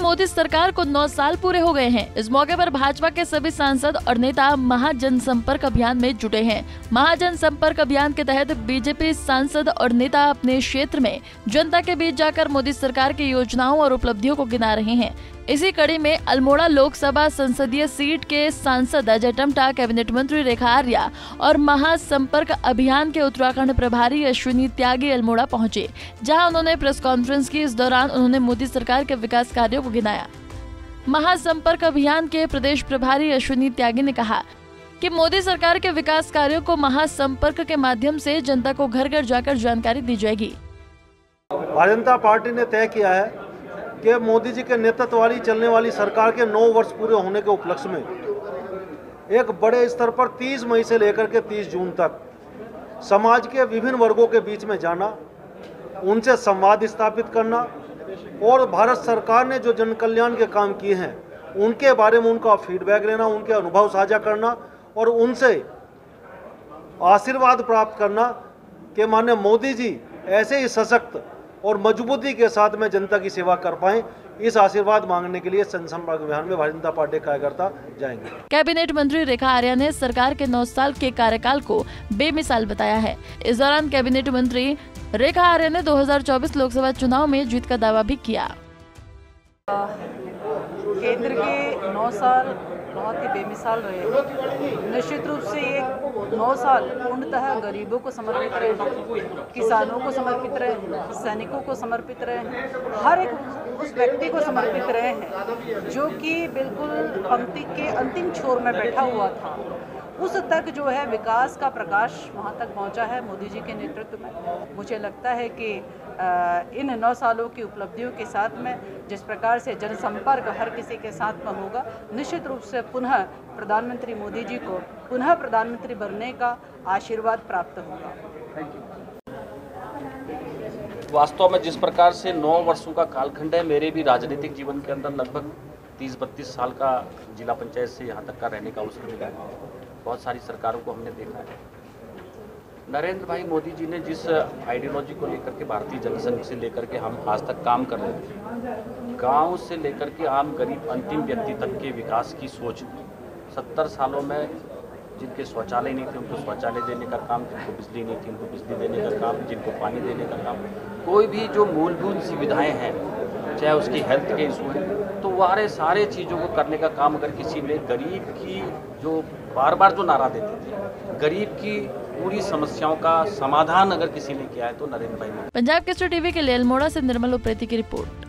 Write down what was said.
मोदी सरकार को 9 साल पूरे हो गए हैं। इस मौके पर भाजपा के सभी सांसद और नेता महाजनसंपर्क अभियान में जुटे हैं। महाजनसंपर्क अभियान के तहत बीजेपी सांसद और नेता अपने क्षेत्र में जनता के बीच जाकर मोदी सरकार की योजनाओं और उपलब्धियों को गिना रहे हैं। इसी कड़ी में अल्मोड़ा लोकसभा संसदीय सीट के सांसद अजय टम्टा, कैबिनेट मंत्री रेखा आर्या और महासंपर्क अभियान के उत्तराखंड प्रभारी अश्विनी त्यागी अल्मोड़ा पहुंचे, जहां उन्होंने प्रेस कॉन्फ्रेंस की। इस दौरान उन्होंने मोदी सरकार के विकास कार्यों को गिनाया। महासंपर्क अभियान के प्रदेश प्रभारी अश्विनी त्यागी ने कहा कि मोदी सरकार के विकास कार्यों को महासंपर्क के माध्यम से जनता को घर घर जाकर जानकारी दी जाएगी। भारतीय जनता पार्टी ने तय किया है कि मोदी जी के नेतृत्व वाली चलने वाली सरकार के 9 वर्ष पूरे होने के उपलक्ष्य में एक बड़े स्तर पर 30 मई से लेकर के 30 जून तक समाज के विभिन्न वर्गों के बीच में जाना, उनसे संवाद स्थापित करना और भारत सरकार ने जो जन कल्याण के काम किए हैं उनके बारे में उनका फीडबैक लेना, उनके अनुभव साझा करना और उनसे आशीर्वाद प्राप्त करना कि माननीय मोदी जी ऐसे ही सशक्त और मजबूती के साथ में जनता की सेवा कर पाएं। इस आशीर्वाद मांगने के लिए जनसंपर्क अभियान में भारतीय जनता पार्टी कार्यकर्ता जाएंगे। कैबिनेट मंत्री रेखा आर्या ने सरकार के 9 साल के कार्यकाल को बेमिसाल बताया है। इस दौरान कैबिनेट मंत्री रेखा आर्या ने 2024 लोकसभा चुनाव में जीत का दावा भी किया। केंद्र के 9 साल बहुत ही बेमिसाल रहे। निश्चित रूप से ये 9 साल पूर्णतः गरीबों को समर्पित रहे, किसानों को समर्पित रहे, सैनिकों को समर्पित रहे, हर एक उस व्यक्ति को समर्पित रहे हैं जो कि बिल्कुल पंक्ति के अंतिम छोर में बैठा हुआ था। उस तक जो है विकास का प्रकाश वहाँ तक पहुँचा है मोदी जी के नेतृत्व में। मुझे लगता है कि इन 9 सालों की उपलब्धियों के साथ में जिस प्रकार से जनसंपर्क हर किसी के साथ में होगा, निश्चित रूप से पुनः प्रधानमंत्री मोदी जी को पुनः प्रधानमंत्री बनने का आशीर्वाद प्राप्त होगा। वास्तव में जिस प्रकार से 9 वर्षों का कालखंड है, मेरे भी राजनीतिक जीवन के अंदर लगभग 30-32 साल का जिला पंचायत से यहाँ तक का रहने का अवसर मिला है। बहुत सारी सरकारों को हमने देखा है। नरेंद्र भाई मोदी जी ने जिस आइडियोलॉजी को लेकर के भारतीय जनसंघ से लेकर के हम आज तक काम कर रहे हैं, गांव से लेकर के आम गरीब अंतिम व्यक्ति तक के विकास की सोच, 70 सालों में जिनके शौचालय नहीं थे उनको शौचालय देने का काम, जिनको बिजली नहीं थी उनको बिजली देने का काम, जिनको पानी देने का काम, कोई भी जो मूलभूत सुविधाएं हैं, चाहे उसकी हेल्थ के इशू है, तो वो सारे चीज़ों को करने का काम अगर किसी ने गरीब की जो बार बार जो नारा देते थे, गरीब की पूरी समस्याओं का समाधान अगर किसी ने किया है तो नरेंद्र भाई। पंजाब केसरी टीवी के लिए अल्मोड़ा से निर्मल उप्रेती की रिपोर्ट।